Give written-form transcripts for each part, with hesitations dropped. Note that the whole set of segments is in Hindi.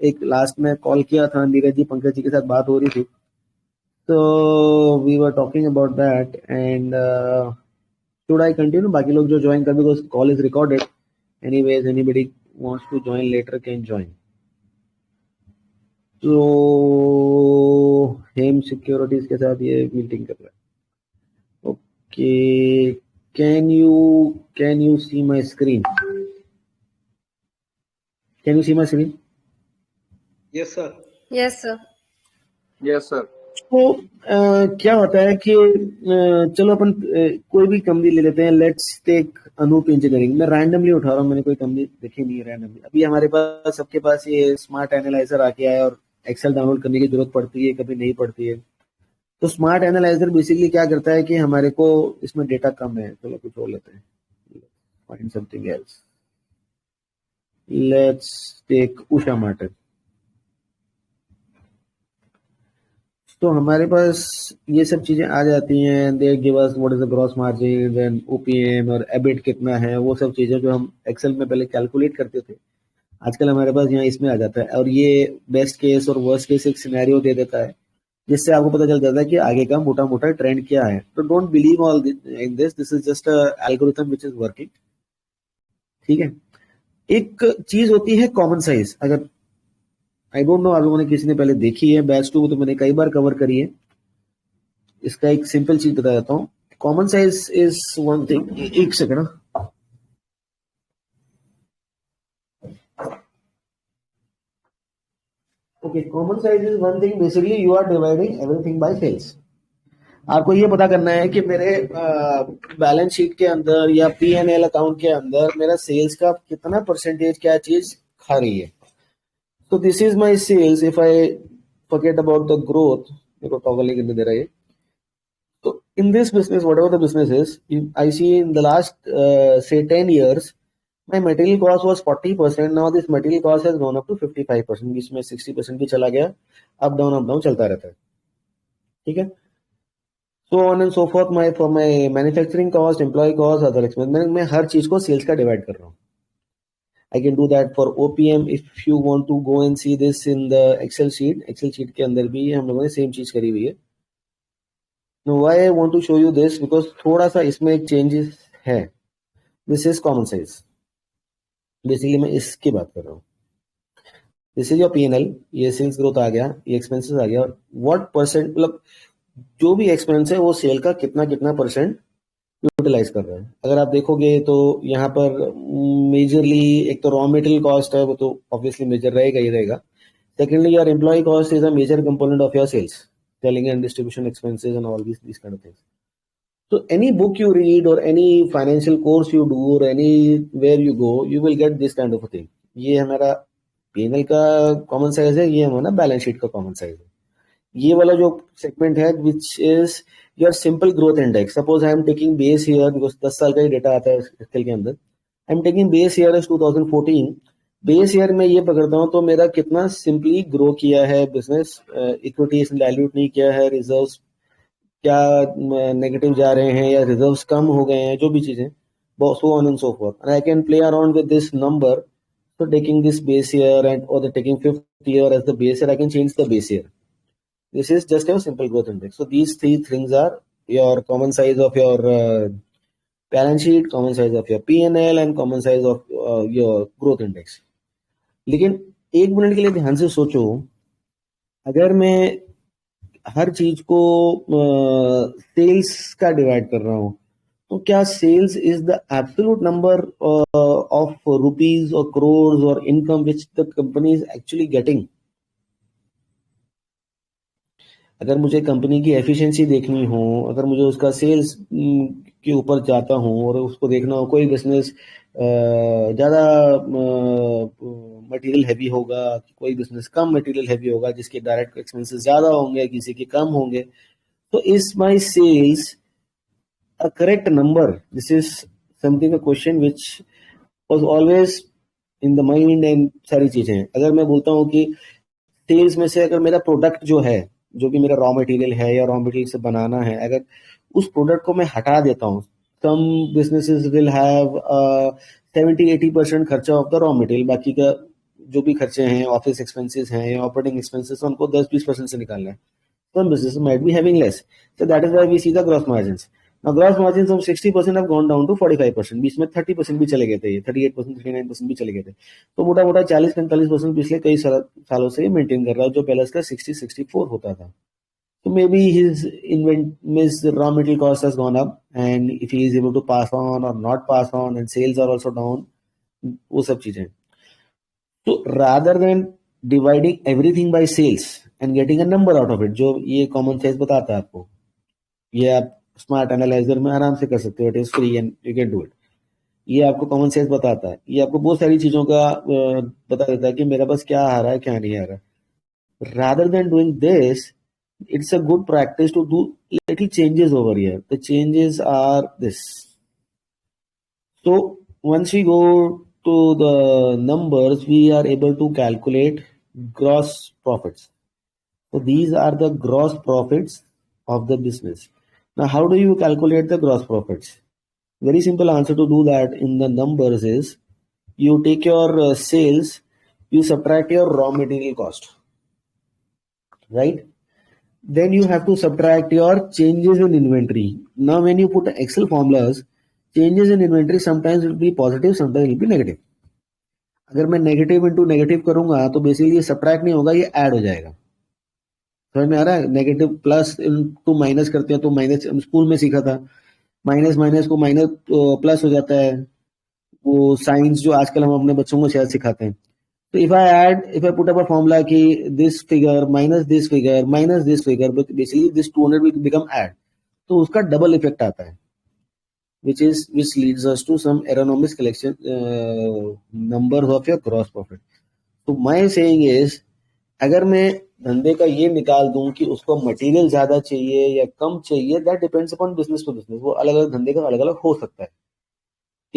एक लास्ट में कॉल किया था नीरज जी, पंकज जी के साथ बात हो रही थी, तो we were talking about that and should I continue? बाकी लोग जो ज्वाइन कर, because call is recorded anyways, anybody wants to join later can join. तो हेम सिक्योरिटीज के साथ ये मीटिंग कर रहा है। Okay, can you see my screen? Can you see my screen? Yes sir. Yes sir. Yes sir. तो क्या होता है कि चलो अपन कोई भी कंपनी ले लेते हैं। Let's take Anup engineering. मैं रैंडमली उठा रहा हूँ, मैंने कोई कंपनी देखी नहीं है रैंडमली। अभी हमारे पास सबके पास ये स्मार्ट एनालाइजर आके आया और एक्सेल डाउनलोड करने की जरूरत पड़ती है, कभी नहीं पड़ती है। तो स्मार्ट एनालाइजर बेसिकली क्या करता है कि हमारे को इसमें डेटा कम है, चलो कुछ और लेते हैं, find something else. Let's take Usha Martin. तो हमारे पास ये सब चीजें आ जाती हैं। They give us what is the gross margin, then OPM और एबिट कितना है, वो सब चीजें जो हम एक्सेल में पहले कैलकुलेट करते थे, आजकल हमारे पास यहाँ इसमें आ जाता है। और ये बेस्ट केस और वर्स्ट केस एक सिनेरियो दे देता है, जिससे आपको पता चल जाता है कि आगे का मोटा मोटा ट्रेंड क्या है। तो don't believe all in this, this is just a algorithm which is working. ठीक है। एक चीज होती है कॉमन साइज। अगर आई डोंट नो आप लोगों ने किसी ने पहले देखी है, बैच 2 तो मैंने कई बार कवर करी है। इसका एक सिंपल चीज बता देता हूँ। Common size is one thing. एक second. Okay, common size is one thing, basically you are dividing everything by sales. आपको ये पता करना है कि मेरे बैलेंस शीट के अंदर या P&L अकाउंट के अंदर मेरा सेल्स का कितना परसेंटेज क्या चीज खा रही है। तो this is my sales. If I forget about the growth, मेरे को टॉगल नहीं करने दे रहा है। तो in this business, whatever the business is, I see in the last say 10 years my material cost was 40%. now this material cost has gone up to 55%, इसमें 60% भी चला गया। अप डाउन चलता रहता है। ठीक है। so on and so forth, for my manufacturing cost, employee cost, other expense, मैं हर चीज को सेल्स का डिवाइड कर रहा हूँ। I can do that for OPM if you want to go and see this in the Excel sheet. Excel sheet के अंदर भी हम लोगों ने सेम चीज करी हुई है। Now why I want to show you this, because थोड़ा सा इसमें एक चेंजेस है। This is common size, basically मैं इसकी बात कर रहा हूँ। दिस इज योर P&L, ये सेल्स ग्रोथ आ गया, ये एक्सपेंसेस आ गया। व्हाट परसेंट, मतलब जो भी एक्सपेंस है वो सेल का कितना कितना परसेंट यूटिलाइज कर रहा है। अगर आप देखोगे तो यहाँ पर मेजरली एक तो रॉ मटेरियल कॉस्ट है, वो तो ऑब्वियसली मेजर रहेगा ही रहेगा। Secondly your employ cost is a major component of your sales, selling and distribution expenses and all this kind of things. So any book you read or any financial course you do or anywhere you go, you will get this kind of a thing. ये हमारा P&L का कॉमन साइज है, ये हमारा बैलेंस शीट का कॉमन साइज है। ये वाला जो सेगमेंट है which is your simple growth index. Suppose I am taking base year, because 10 साल का ही डेटा आता है एक्सेल के अंदर। I am taking base year is 2014। Base year में ये पकड़ता हूँ तो मेरा कितना सिंपली ग्रो किया है बिजनेस, इक्विटी डाइल्यूट नहीं किया है, रिजर्व्स क्या नेगेटिव जा रहे हैं या रिजर्व्स कम हो गए हैं, जो भी चीजें, so on and so forth. And I can play around with this number. So taking this base year and or the taking 5th year as the base year, I can change the base year. This is just a simple growth index. So these three things are your common size of your balance sheet, common size of your P&L and common size of your growth index. लेकिन एक मिनट के लिए ध्यान से सोचो, अगर मैं हर चीज को सेल्स का डिवाइड कर रहा हूं, तो क्या sales is the absolute number of rupees और करोड़ और income which the company is actually getting? अगर मुझे कंपनी की एफिशिएंसी देखनी हो, अगर मुझे उसका सेल्स के ऊपर जाता हूं और उसको देखना हो, कोई बिजनेस ज्यादा मटेरियल हैवी होगा, कोई बिजनेस कम मटेरियल हैवी होगा, जिसके डायरेक्ट एक्सपेंसेस ज्यादा होंगे, किसी के कम होंगे, तो is my sales a correct number? This is something, a question which was always in the mind and सारी चीजें। अगर मैं बोलता हूँ कि सेल्स में से अगर मेरा प्रोडक्ट जो है, जो भी मेरा रॉ मटेरियल है या रॉ मटेरियल से बनाना है, अगर उस प्रोडक्ट को मैं हटा देता हूँ, सम बिजनेसेस विल हैव 70-80% खर्चा ऑफ द रॉ मटेरियल, बाकी का जो भी खर्चे हैं, ऑफिस एक्सपेंसेस हैं या ऑपरेटिंग एक्सपेंसेस, उनको 10-20% से निकालना है. Some businesses might be having less. So that is why we see the gross margins. Now gross margins from 60% have gone down to 45%. बीच में 30% भी चले गए थे, ये 38%, 39% भी चले गए थे. तो मोटा मोटा 40-45% पिछले कई सालों से मेंटेन कर रहा है, जो पहले इसका 60-64 होता था. So maybe his raw material cost has gone up, and if he is able to pass on or not pass on, and sales are also down, वो सब चीजें. So rather than dividing everything by sales and getting a number out of it, जो ये कॉमन सेंस बताता है आपको, ये आप स्मार्ट एनालाइजर में आराम से कर सकते हो. It is free and you can do it. ये आपको कॉमन सेंस बताता है, ये आपको बहुत सारी चीजों का बता देता है कि मेरा बस क्या आ रहा है, क्या नहीं आ रहा है. Rather than doing this, it's a good practice to do little changes over here. The changes are this. So once we go to the numbers, we are able to calculate gross profits. So these are the gross profits of the business. Now, how do you calculate the gross profits? Very simple answer to do that in the numbers is you take your sales, you subtract your raw material cost, right? Then you have to subtract your changes in inventory. Now when you put Excel formulas, changes in inventory sometimes will be positive, sometimes will be negative. अगर मैं नेगेटिव इंटू नेगेटिव करूंगा तो बेसिकली ये सब्ट्रैक्ट नहीं होगा, ये ऐड हो जाएगा. समझ में आ रहा है? नेगेटिव प्लस इंटू माइनस करते हैं तो माइनस स्कूल में सीखा था, माइनस माइनस को माइनस प्लस हो जाता है. वो साइंस जो आजकल हम अपने बच्चों को शायद सिखाते हैं. So if I put up a formula ki this figure minus this figure minus this figure, but basically this 200 will become add. तो उसका double effect आता है, which leads us to some erroneous collection numbers of your gross profit. So my saying is, अगर मैं धंधे का ये निकाल दूं कि उसको मटेरियल ज्यादा चाहिए या कम चाहिए, that depends upon business to business. वो अलग अलग धंधे का अलग अलग हो सकता है.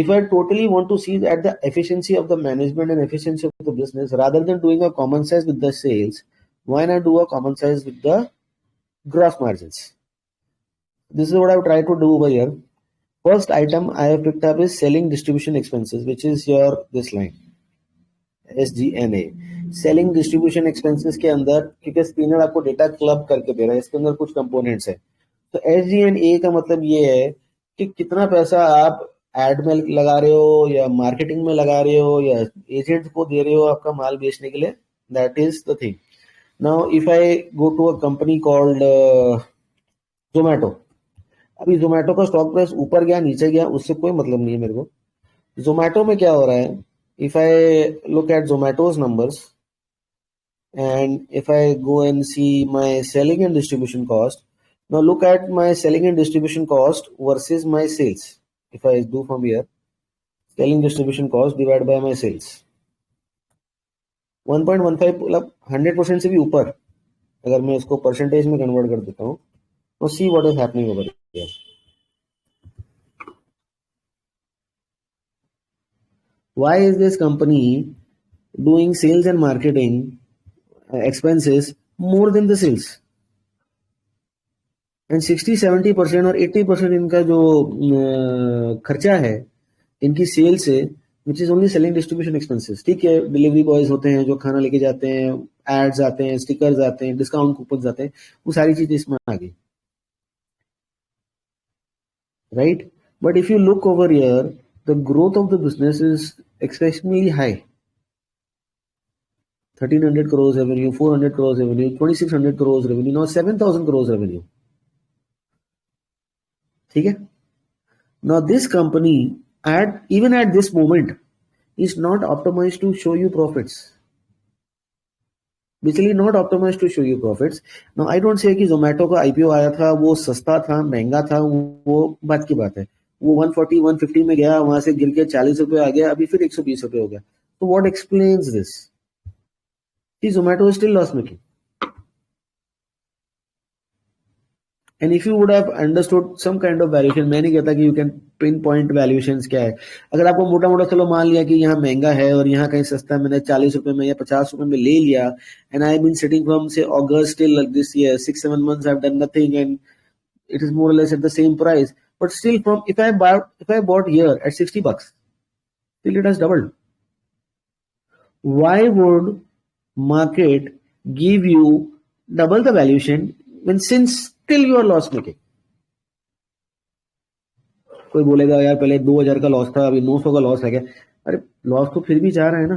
If I totally want to see at the efficiency of the management and efficiency of the business, rather than doing a common size with the sales, why not do a common size with the gross margins? This is what I have tried to do over here. First item I have picked up is selling distribution expenses, which is your this line, SG&A. Selling distribution expenses के अंदर, क्योंकि स्क्रीनर आपको डेटा क्लब करके दे रहा है, इसके अंदर कुछ कंपोनेंट्स है. तो SG&A का मतलब ये है कि कितना पैसा आप एड में लगा रहे हो या मार्केटिंग में लगा रहे हो या एजेंट को दे रहे हो आपका माल बेचने के लिए. That is the thing. Now if I go to a company called Zomato, अभी जोमैटो का स्टॉक प्राइस ऊपर गया नीचे गया उससे कोई मतलब नहीं है मेरे को. जोमैटो में क्या हो रहा है, if I look at Zomato's numbers and if I go and see my selling and distribution cost, now look at my selling and distribution cost versus my sales. If I do from here, selling distribution cost divided by my sales, 1.15 मतलब 100% से भी ऊपर अगर मैं इसको परसेंटेज में कन्वर्ट कर देता हूँ तो see what is happening over here. Why is this company doing sales and marketing expenses more than the sales? And 60-70% और 80% इनका जो खर्चा है इनकी सेल से, which is only selling distribution expenses. ठीक है, डिलीवरी बॉयज होते हैं जो खाना लेके जाते हैं, एड्स आते हैं, स्टिकर्स आते हैं, डिस्काउंट कूपन आते हैं, वो सारी चीजें इसमें आ गई, right. But if you look over here, the growth of the business is exceptionally high. 1300 crores revenue, 400 crores revenue, 2600 crores revenue, now 7000 crores revenue. ठीक है. Now this company even at this moment is not optimized to show you profits. Basically not optimized to show you profits. Now I don't say कि Zomato का IPO आया था वो सस्ता था महंगा था, वो बात की बात है. वो 140-150 में गया, वहां से गिर के 40 रुपए आ गया, अभी फिर 120 रुपए हो गया. So what explains this? Zomato is still loss making. And if you would have understood some kind of valuation, मैं नहीं कहता कि you can pinpoint valuations क्या है. अगर आपको मोटा मोटा चलो मान लिया कि यहाँ महंगा है और यहाँ कहीं सस्ता है, मैंने 40 रुपए में या 50 रुपए में ले लिया, and I've been sitting from say August till this year, 6-7 months I've done nothing and it is more or less at the same price. But still, from if I bought here at $60, still it has doubled. why would market give you double the valuation when since still you are loss making? कोई बोलेगा यार पहले 2000 का लॉस था, अभी 900 का लॉस है क्या? अरे लॉस तो फिर भी जा रहा है ना,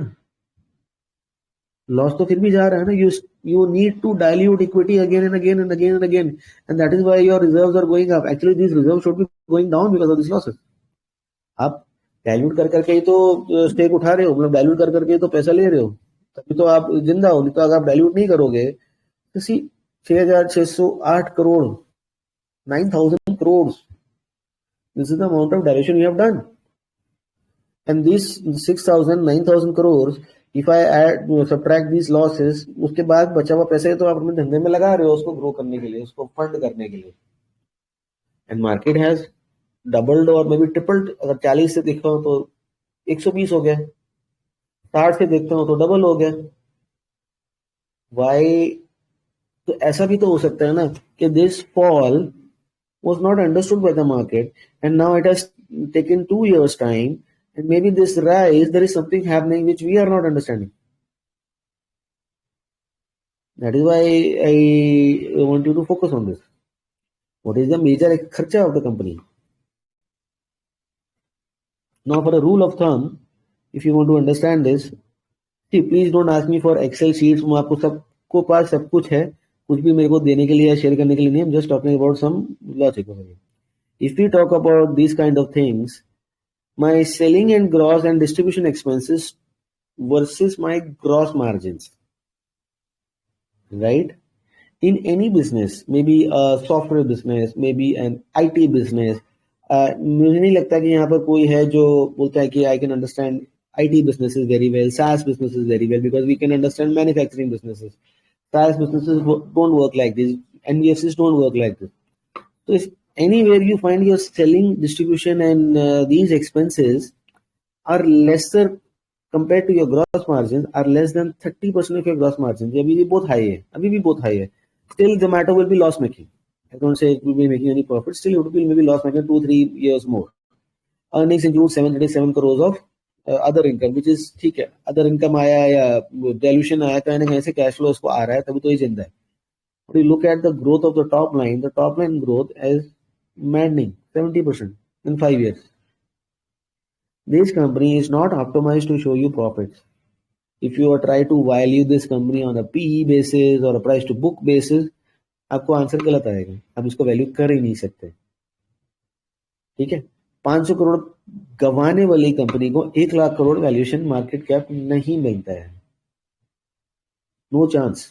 लॉस तो फिर भी जा रहा है ना. you need to dilute equity again and again and again and again, and that is why your reserves are going up. Actually these reserves should be going down because of these losses. आप डाइल्यूट कर करके ही तो स्टेक उठा रहे हो, मतलब डाइल्यूट कर करके ही तो पैसा ले रहे हो, तभी तो आप जिंदा हो. नहीं तो अगर आप डाइल्यूट नहीं करोगे तो सी 6608 crore, 9000 crores, this is the amount of dilution you have done. And these 6000 9000 crores, if I add subtract these losses, उसके बाद बचा हुआ पैसा तो आप अपने धंधे में लगा रहे हो, उसको ग्रो करने के लिए, उसको फंड करने के लिए. एंड मार्केट हैज डबल्ड और मे बी ट्रिपल्ड. अगर 40 से देखता हूं तो 120 हो गया, 60 से देखता हूं तो डबल हो गया. वाई? तो ऐसा भी तो हो सकता है ना कि this fall was not understood by the market and now it has taken 2 years time, and maybe this rise there is something happening which we are not understanding. That is why I want you to focus on this. What is the major kharcha of the company? Now for a rule of thumb, if you want to understand this, see, please don't ask me for Excel sheets. मैं आपको सबको पास सब कुछ है, कुछ भी मेरे को देने के लिए या शेयर करने के लिए नहीं. I'm just talking about some logic over here. If we talk about these kind of things, my selling and gross and distribution expenses versus my gross margins, right? In any business, maybe a software business, maybe an IT business, मुझे नहीं लगता कि यहाँ पर कोई है जो बोलता है कि I can understand IT businesses very well, SaaS businesses very well, because we can understand manufacturing businesses. SaaS businesses don't work like this, NBFCs don't work like this. So if anywhere you find your selling, distribution and these expenses are lesser compared to your gross margins, are less than 30% of your gross margins, अभी भी बहुत high है, अभी भी बहुत high है. Still Zomato will be loss making. I don't say it will be making any profit. Still it will be maybe loss making 2-3 years more. Earnings include 737 crores of other income, which is ठीक है. Other income आया या dilution आया, कहीं ना कहीं से cash flow उसको आ रहा है, तभी तो ये जिंदा है. But you look at the growth of the top line growth is maddening, 70% in 5 years. This company is not optimized to show you profits. If you try to value this company on a PE basis or a price to book basis, आपको आंसर गलत आएगा. आप इसको वैल्यू कर ही नहीं सकते. ठीक है, 500 करोड़ गंवाने वाली कंपनी को 1 lakh crore valuation market cap नहीं मिलता है. No chance.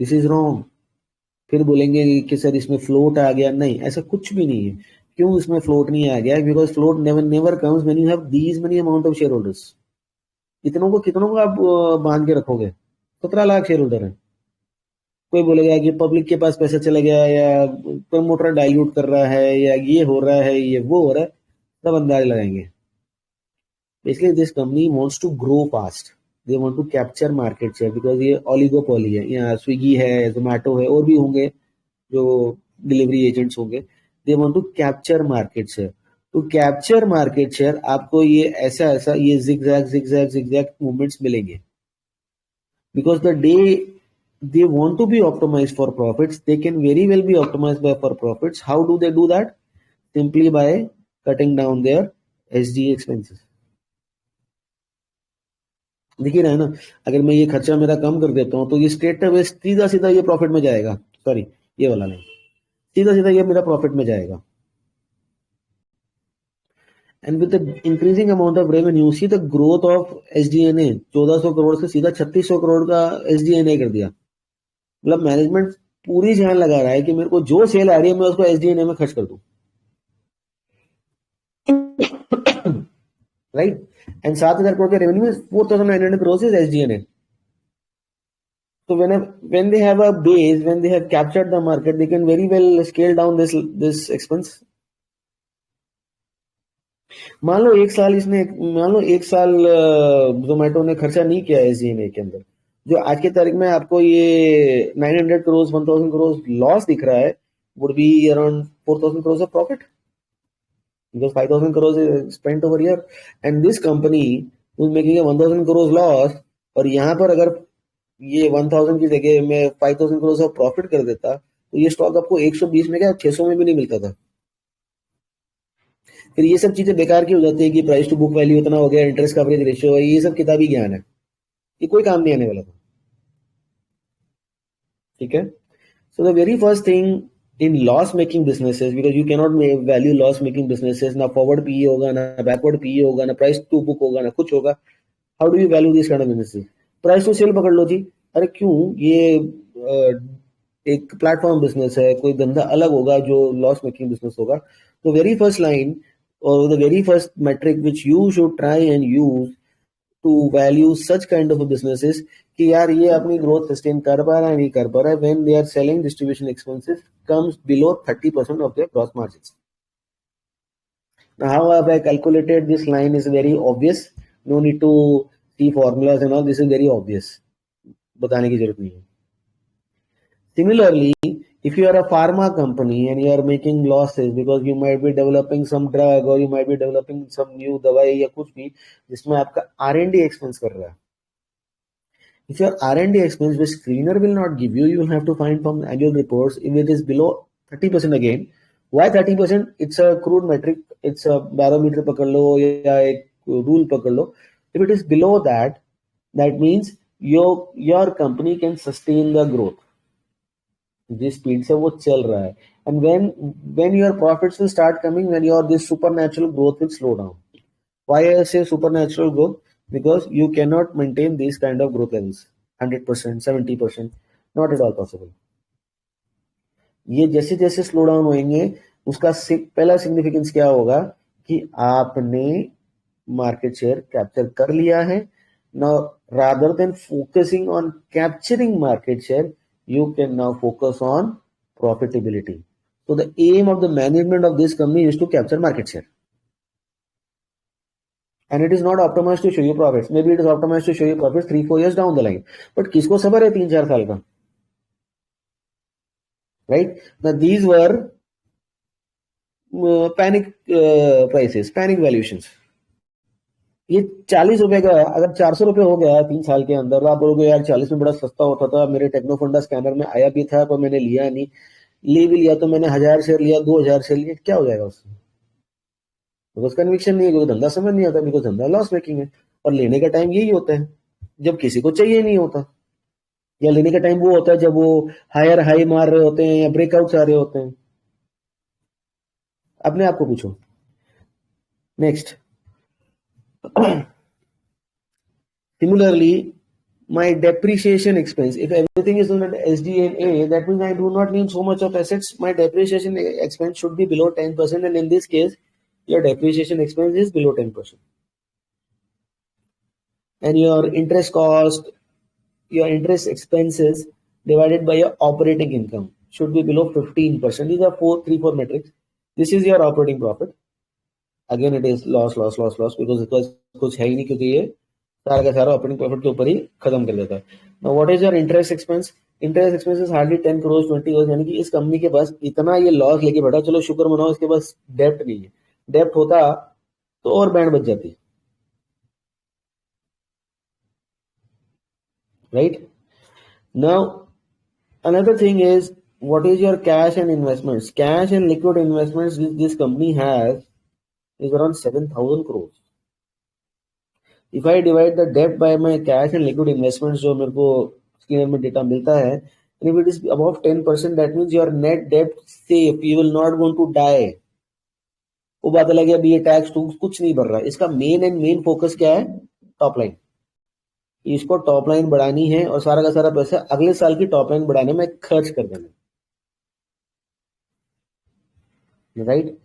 This is wrong. फिर बोलेंगे कि सर इसमें फ्लोट आ गया. नहीं, ऐसा कुछ भी नहीं है. क्यों इसमें फ्लोट नहीं आ गया? Because float never comes when you have these many amount of share holders. कितनों को आप बांध के रखोगे? 17 लाख शेयर होल्डर है. कोई बोलेगा कि पब्लिक के पास पैसा चला गया या प्रमोटर डाइल्यूट कर रहा है या ये हो रहा है, ये वो हो रहा है, सब अंदाज लगाएंगे. Basically this company wants to grow fast. They want to capture market share because ये ऑलिगोपोली है. यहाँ स्विगी है, जोमैटो है, और भी होंगे जो डिलीवरी एजेंट्स होंगे. They want to capture market share. To capture market share आपको ये ऐसा ये zigzag मूवमेंट्स मिलेंगे. Because the day they want to be optimized for profits, they can very well be optimized for profits. How do they do that? Simply by cutting down their SG expenses. देखिए ना, अगर मैं ये खर्चा मेरा कम कर देता हूं तो ये स्ट्रेट अवे सीधा सीधा ये प्रॉफिट में जाएगा. सॉरी, ये वाला नहीं, सीधा सीधा ये मेरा प्रॉफिट में जाएगा. And with the increasing amount of revenue, see the growth of SG&A. 1400 crore से सीधा 3600 करोड़ का SG&A कर दिया. मतलब मैनेजमेंट पूरी जान लगा रहा है कि मेरे को जो सेल आ रही है मैं उसको SG&A में खर्च कर दूं. राइट. एंड 7000 करोड़ के रेवेन्यू में 4900 crore is SG&A. So when they have a base, when they have captured the market, they can very well scale down this expense. मान लो एक साल जोमेटो ने खर्चा नहीं किया SG&A के अंदर, जो आज के तारीख में आपको ये 900 करोड़ 1000 करोड़ लॉस दिख रहा है, would be around 4000 crores of profit, because 5000 crores is spent over here, and this company who is making a 1000 crores loss और यहाँ पर अगर ये 1000 की जगह मैं 5000 करोड़ ऑफ प्रॉफिट कर देता तो ये स्टॉक आपको 120 में क्या 600 में भी नहीं मिलता था। फिर ये सब चीजें बेकार की हो जाती है कि प्राइस टू बुक वैल्यू इतना हो गया, इंटरेस्ट कवरेज रेशियो है, ये सब किताबी ज्ञान है, ये कोई काम नहीं आने वाला था। ठीक है, so the very first thing in loss making businesses, because you cannot value loss making businesses, ना फॉरवर्ड पीई होगा, ना बैकवर्ड पीई होगा, ना प्राइस टू बुक होगा, ना कुछ होगा। How do you value this kind of businesses? Price to sale पकड़ लो जी। अरे क्यों, ये एक प्लेटफॉर्म बिजनेस है, कोई धंधा अलग होगा जो लॉस मेकिंग बिजनेस होगा। तो वेरी फर्स्ट लाइन और the very first metric which you should try and use to value such kind of businesses कि यार ये अपनी ग्रोथ सस्टेन कर पा रहा है नहीं कर पा रहा है, when they are selling distribution expenses comes below 30% of their gross margins. Now, how have I calculated this line is very obvious. No need to see formulas and all. This is very obvious. बताने की जरूरत नहीं है। Similarly, if you are a pharma company and you are making losses because you might be developing some drug or you might be developing some new दवाई या कुछ भी जिसमें आपका R&D expense कर रहा है, if your R&D expense which screener will not give you, you will have to find from annual reports if it is below 30% again. Why 30%? It's a crude metric, it's a barometer पकड़ लो या एक rule पकड़ लो. If it is below that, that means your company can sustain the growth. जिस स्पीड से वो चल रहा है, and when your profits will start coming, when your this supernatural growth will slow down. Why I say supernatural growth? Because you cannot maintain these kind of growth levels 100%, 70%, not at all possible. ये जैसे जैसे स्लो डाउन होंगे उसका पहला सिग्निफिकेंस क्या होगा कि आपने मार्केट शेयर कैप्चर कर लिया है। Now rather than focusing on capturing market share, you can now focus on profitability. So the aim of the management of this company is to capture market share. And it is not optimized to show you profits. Maybe it is optimized to show you profits 3-4 years down the line. But किसको सबर है 3-4 साल का? Right? Now these were panic prices, panic valuations. ये 40 रुपए का अगर 400 रुपए हो गया 3 साल के अंदर, आप बोलोगे यार 40 में बड़ा सस्ता होता था, मेरे टेक्नोफंडा स्कैनर में आया भी था पर मैंने लिया नहीं, ले भी लिया तो मैंने 1000 शेयर लिया, 2000 शेयर लिया, क्या हो जाएगा उसमें? बिकॉज कन्विक्शन नहीं है, क्योंकि धंधा समझ नहीं आता, बिकॉज धंधा लॉस मेकिंग है। और लेने का टाइम यही होता है जब किसी को चाहिए नहीं होता, या लेने का टाइम वो होता है जब वो हायर हाई मार रहे होते हैं या ब्रेकआउट आ रहे होते हैं। अपने आप को पूछो। Next, similarly, my depreciation expense, if everything is on SG&A, that means I do not need so much of assets. My depreciation expense should be below 10%, and in this case, your depreciation expense is below 10%. And your interest cost, your interest expenses divided by your operating income should be below 15%. These are 4 metrics. This is your operating profit. Again, it is loss because कुछ है ही नहीं, क्योंकि ये सारा का सारा ऑपरेटिंग प्रॉफिट के ऊपर ही खत्म कर देता है। Now what is your interest expense? Interest expense is hardly 10 crore 20 crore, यानी कि इस कंपनी के पास इतना ये लॉस लेके बैठा, चलो शुक्र मनाओ इसके पास डेप्ट नहीं है, डेप्ट होता तो और बैंड बच जाती, right? Now another thing is what is your cash and investments? Cash and liquid investments this company has is around 7,000 crores. If I divide the debt by my cash and liquid investments, जो मेरे को स्क्रीन में डेटा मिलता है, and if it is above 10%, that means your net debt safe, you will not going to die. वो बात अलग है, अभी ये टैक्स कुछ नहीं भर रहा है, इसका मेन फोकस क्या है? Top line. इसको टॉप लाइन बढ़ानी है और सारा का सारा पैसा अगले साल की टॉप लाइन बढ़ाने में खर्च कर देना, राइट?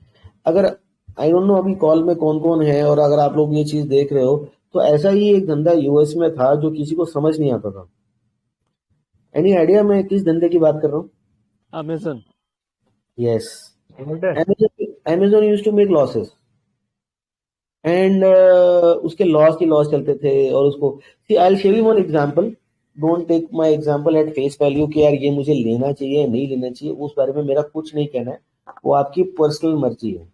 अगर आई डोंट नो अभी कॉल में कौन कौन है, और अगर आप लोग ये चीज देख रहे हो तो ऐसा ही एक धंधा यूएस में था जो किसी को समझ नहीं आता था। एनी आइडिया मैं किस धंधे की बात कर रहा हूँ? Amazon. Yes, Amazon used to make losses, and उसके लॉस चलते थे। और उसको I will show you one example, don't take my example at face value कि यार ये मुझे लेना चाहिए नहीं लेना चाहिए, उस बारे में मेरा कुछ नहीं कहना है, वो आपकी पर्सनल मर्जी है।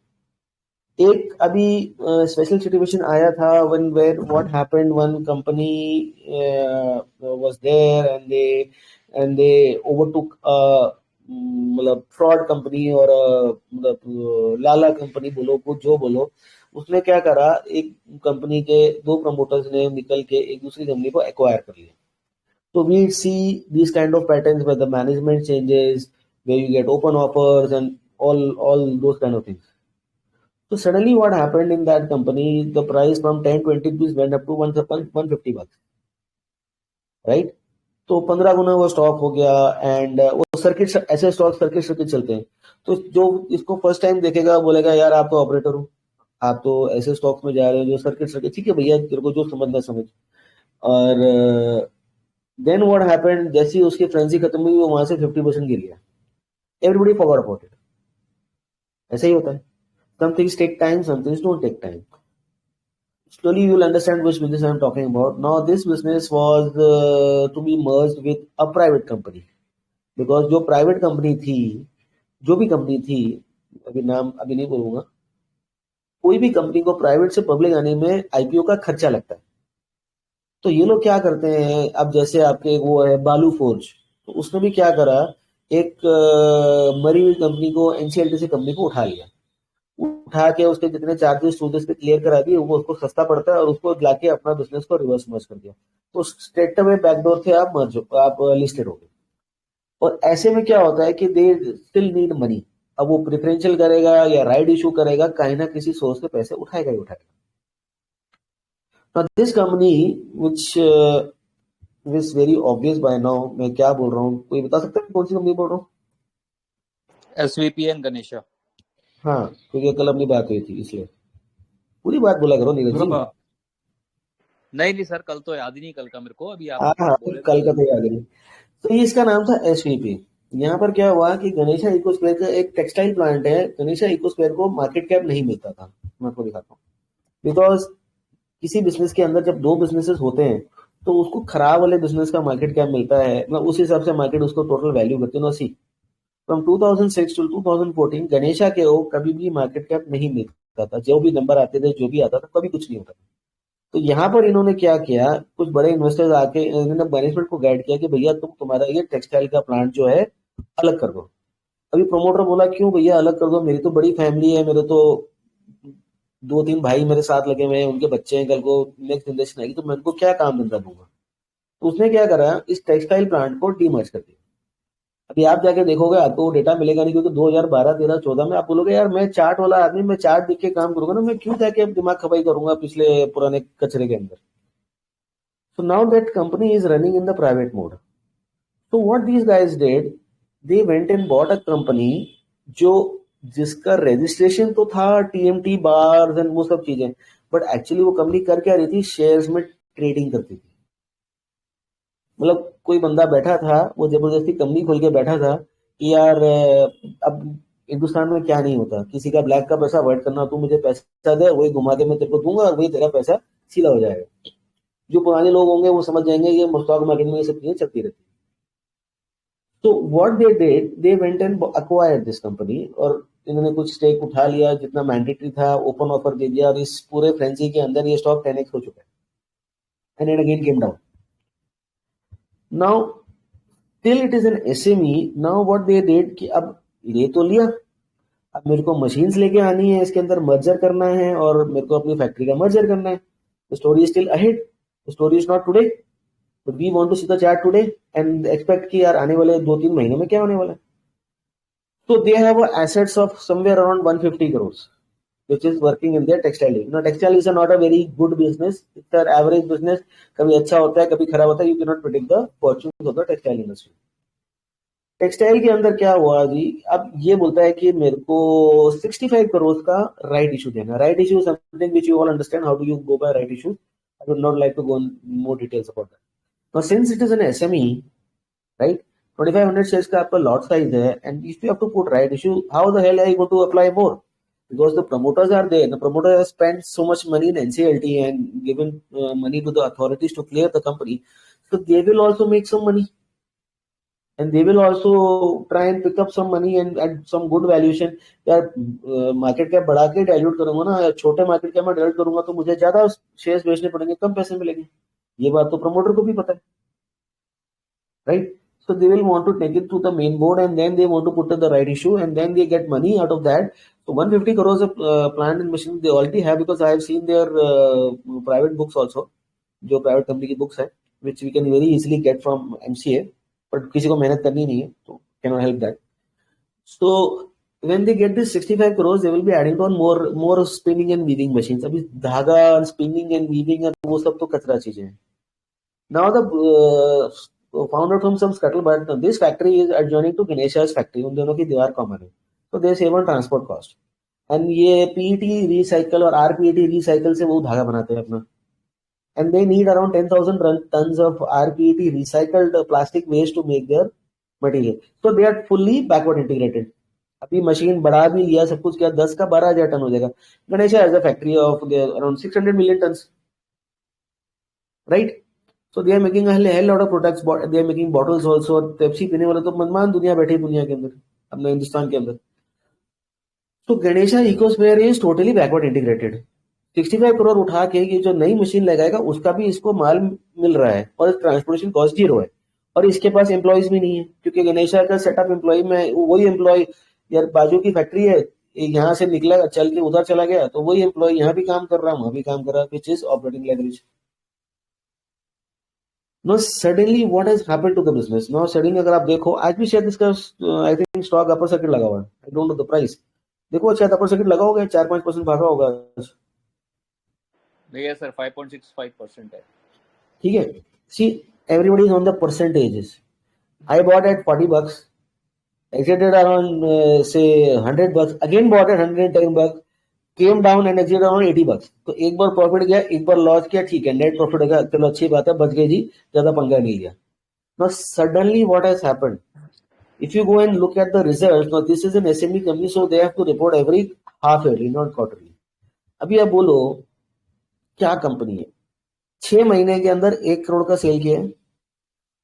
एक अभी स्पेशल सिचुएशन आया था when where what happened, one company was there and they overtook मतलब फ्रॉड कंपनी, और मतलब लाला कंपनी बोलो, कुछ जो बोलो। उसने क्या करा, एक कंपनी के दो प्रमोटर्स ने निकल के एक दूसरी कंपनी को एक्वायर कर लिया। So we see these kind of patterns where the management changes, where you get open offers and all those kind of things. So suddenly what happened in that company, the price from 10-20 rupees went up to 150 bucks, right? तो 15 गुना वो स्टॉक हो गया। एंड वो सर्किट, ऐसे स्टॉक सर्किट सर्किट चलते हैं। तो जो इसको फर्स्ट टाइम देखेगा बोलेगा यार आप तो ऑपरेटर हो, आप तो ऐसे स्टॉक्स में जा रहे हो जो सर्किट सर्किट, ठीक है भैया तेरे को जो समझना समझ। और देन व्हाट हैपेंड, जैसे ही उसकी फ्रेंसी खत्म हुई वो वहां से 50% गिर गया। Everybody forgot about it. ऐसा ही होता है, some things take time, some things don't take time. Slowly you will understand which business I am talking about. Now this business was to be merged with a private company, because जो प्राइवेट कंपनी थी, जो भी कंपनी थी, अभी नाम अभी नहीं बोलूंगा, कोई भी कंपनी को प्राइवेट से पब्लिक आने में आईपीओ का खर्चा लगता है। तो ये लोग क्या करते हैं, अब जैसे आपके वो है बालू फोर्ज, तो उसने भी क्या करा, एक मरी हुई कंपनी को, एनसीएलटी से कंपनी को उठा लिया, उठा के उसके जितने चार्जेस टूजेस पे क्लियर करा दिए, वो उसको सस्ता पड़ता है, और उसको लाके अपना बिजनेस को रिवर्स मर्ज कर दिया। तो स्ट्रेट अवे बैकडोर थे आप मर्ज, आप लिस्टेड हो गए। और ऐसे में क्या होता है कि दे स्टिल नीड मनी। अब वो प्रिफरेंशियल करेगा या राइट इशू करेगा, कहीं ना किसी सोर्स से पैसे उठाएगा ही उठाएगा। Now this company which is very obvious by now, मैं क्या बोल रहा हूँ, कोई बता सकता है कौन सी कंपनी बोल रहा हूँ? SVPN गणेशा। हाँ, क्योंकि कल अपनी बात हुई थी, इसलिए पूरी बात बोला करो नीरज जी। नहीं नहीं सर, कल तो याद ही नहीं कल का मेरे को, अभी आप हाँ, बोले कल का तो याद नहीं। तो ये इसका नाम था एसवीपी। यहाँ पर क्या हुआ कि गणेशा इकोस्फेयर का एक टेक्सटाइल प्लांट है। गणेशा इकोस्फेयर को मार्केट कैप नहीं मिलता था, मैं आपको दिखाता हूँ। बिकॉज किसी बिजनेस के अंदर जब दो बिजनेसेस होते हैं तो उसको खराब वाले बिजनेस का मार्केट कैप मिलता है, मतलब उस हिसाब से मार्केट उसको टोटल वैल्यू करती है ना। सी फ्रॉम 2006 टू 2014 गणेशा के वो कभी भी मार्केट कैप नहीं मिलता था, जो भी नंबर आते थे, जो भी आता था, कभी कुछ नहीं होता था। तो यहाँ पर इन्होंने क्या किया, कुछ बड़े इन्वेस्टर्स आके इन्होंने मैनेजमेंट को गाइड किया कि भैया तुम्हारा ये टेक्सटाइल का प्लांट जो है अलग कर दो। अभी प्रोमोटर बोला क्यों भैया अलग कर दो, मेरी तो बड़ी फैमिली है, मेरे तो 2-3 भाई मेरे साथ लगे हुए हैं, उनके बच्चे हैं, कल को नेक्स्ट जनरेशन आएगी तो मैं उनको क्या काम धंधा दूंगा। तो उसने क्या करा, इस टेक्सटाइल प्लांट को डीमर्ज कर दिया। अभी आप जाके देखोगे आपको डेटा मिलेगा नहीं, क्योंकि 2012, 13, 14 में आप बोलोगे यार मैं चार्ट वाला आदमी, मैं चार्ट देख के काम करूंगा ना, मैं क्यों जाके दिमाग खपाई करूंगा पिछले पुराने कचरे के अंदर। So now that company is running in the private mode. So what these guys did, they went and bought a company जो जिसका रजिस्ट्रेशन तो था टीएमटी बार्स एंड वो सब चीजें, बट एक्चुअली वो कंपनी कर क्या रही थी, शेयर्स में ट्रेडिंग करती थी। मतलब कोई बंदा बैठा था, वो जबरदस्ती कंपनी खोल के बैठा था कि यार अब हिंदुस्तान में क्या नहीं होता, किसी का ब्लैक का पैसा अवॉइड करना, तू मुझे पैसा दे, वही घुमा के मैं तेरे को दूंगा और वही तेरा पैसा सीधा हो जाएगा। जो पुराने लोग होंगे वो समझ जाएंगे ये स्टॉक मार्केट में ये सब चीजें चलती रहती है। तो what they did, they went and acquired this company, और इन्होंने कुछ स्टेक उठा लिया जितना मैंडेटरी था, ओपन ऑफर दे दिया, और इस पूरे फ्रेंसी के अंदर ये स्टॉक 10x हो चुका है, and again came down. Now till it is an SME, now what they did कि अब ले तो लिया, अब मेरे को मशीन्स लेके आनी है, इसके अंदर मर्जर करना है, और मेरे को अपनी फैक्ट्री का मर्जर करना है। The story is still ahead, the story is not today, but we want to see the chart today and expect कि यार आने वाले 2-3 महीनों में क्या होने वाला है। So they have assets of somewhere around 150 crores, which is working in their textile. Now textile is not a very good business, it's an average business, कभी अच्छा होता है कभी खराब होता है, you cannot predict the fortunes of the textile industry. Textile के अंदर क्या हुआ जी, अब ये बोलता है कि मेरे को 65 करोड़ का राइट इशू देना। Right issue something which you all understand, how do you go by right issue, I would not like to go in more details about that. Now since it is an SME, right, 2500 shares का आपका लॉट साइज है, and if you have to put right issue, how the hell are you going to apply more, because the promoters are there, the promoter has spent so much money in NCLT and given money to the authorities to clear the company, so they will also make some money. and they will also try and pick up some money and at some good valuation. यार मार्केट कैप बढ़ा के डाइल्यूट करूंगा ना, छोटे मार्केट कैप में डाइल्यूट करूंगा तो मुझे ज्यादा शेयर्स बेचने पड़ेंगे, कम पैसे मिलेंगे। ये बात तो प्रमोटर को भी पता है, right? So they will want to take it to the main board and then they want to put the right issue and then they get money out of that. So 150 crores of plant and machine they already have, because I have seen their private books also, जो प्राइवेट कंपनी की बुक्स है, which we can very easily get from MCA, but किसी को मेहनत करनी नहीं है तो cannot help that. So when they get this 65 crores, they will be adding on more spinning and weaving machines. अभी धागा spinning and weaving वो सब तो कचरा चीजें हैं. Now the founder from some scuttlebutt, this factory is adjoining to Ganesha's factory. उन दोनों की दीवार कॉमन है, तो they save on transport cost. And ये PET recycle और RPET recycle से वो धागा बनाते हैं अपना. And they need around 10,000 tons of RPET recycled plastic waste to make their material. So they are fully backward integrated. अभी मशीन बढ़ा भी लिया, सब कुछ किया, 10 का 12,000 टन हो जाएगा. Ganesha has a factory of around 600 million tons, right? So they are making a hell lot of products. They are making bottles also. Pepsi पीने वाले तो मनमान दुनिया बैठी दुनिया के अंदर, अपने हिंदुस्तान के अंदर. So Ganesha Ecosphere is totally backward integrated. 65 crore उठा के ये जो नई मशीन लगाएगा उसका भी इसको माल मिल रहा है और ट्रांसपोर्टेशन कॉस्ट 0 है, और इसके पास एम्प्लॉयज भी नहीं है, क्योंकि गणेशा का सेटअप एम्प्लॉय में वही एम्प्लॉय, यार बाजू की फैक्ट्री है, यहाँ से निकला चल के उधर चला गया तो वही एम्प्लॉय यहाँ भी काम कर रहा है वहां भी काम कर रहा है, which is operating leverage. No suddenly what has happened to the business. No suddenly अगर आप देखो, आज भी शायद इसका I think stock upper circuit लगा हुआ है, I don't know the price. देखो शायद अपर सर्किट लगा होगा, 4-5% भागा होगा. नहीं है सर, 5.65% है. ठीक है. See everybody is on the percentages. I bought at $40, exited around say $100, again bought at $110, came down and exited around $80. तो एक बार प्रॉफिट गया, एक बार लॉस किया, ठीक है, नेट प्रॉफिट गया, चलो अच्छी बात है, बच गए जी, ज्यादा पंगा नहीं लिया. Now suddenly what has happened? If you go and look at the results, now this is an SME company, so they have to report every half yearly, not quarterly. अभी आप बोलो क्या कंपनी है, 6 महीने के अंदर 1 करोड़ का सेल किया है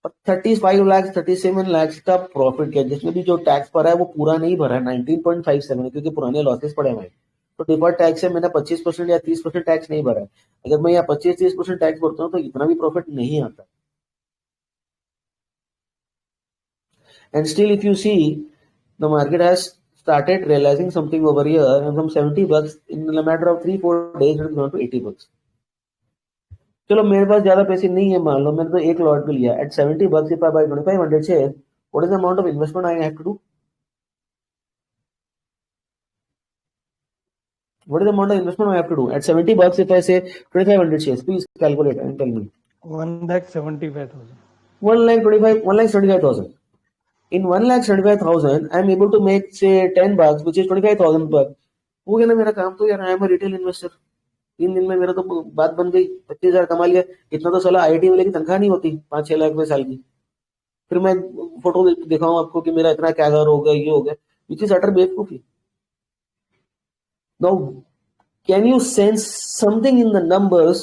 और 35 लाख 37 लाख का प्रॉफिट किया, जिसमें भी जो टैक्स भरा है वो पूरा नहीं भरा है, 19.57 है, क्योंकि पुराने लॉसेस पड़े हुए हैं. तो डिफर्ड टैक्स से मैंने 25% या 30% टैक्स नहीं भरा है. अगर मैं यहाँ 25-30% टैक्स भरता हूँ तो इतना भी प्रॉफिट नहीं आता. And still, if you see, the market has started realizing something over here, and from $70 in a matter of 3-4 days, it has gone to $80. चलो मेरे पास ज्यादा पैसे नहीं है, मान लो मैंने तो एक लॉट पे लिया at $70. If I buy 2,500 shares, what is the amount of investment I have to do? What is the amount of investment I have to do at $70? If I say 2,500 shares, please calculate and tell me. 1,75,000. 1,75,000. In 1,75,000, I am able to make say $10, which is $25,000. हो गया ना मेरा काम. तो यार आई एम रिटेल इन्वेस्टर. 3 दिन में मेरा तो बात बन गई, 25,000 कमा लिया. इतना तो साला IIT वाले की तनख्वाह नहीं होती, 5-6 लाख रुपए साल की. फिर मैं फोटो दिखाऊं आपको कि मेरा इतना क्या हो गया, ये हो गया, विच इज अटर बेवकूफी. Now can you sense something in the numbers?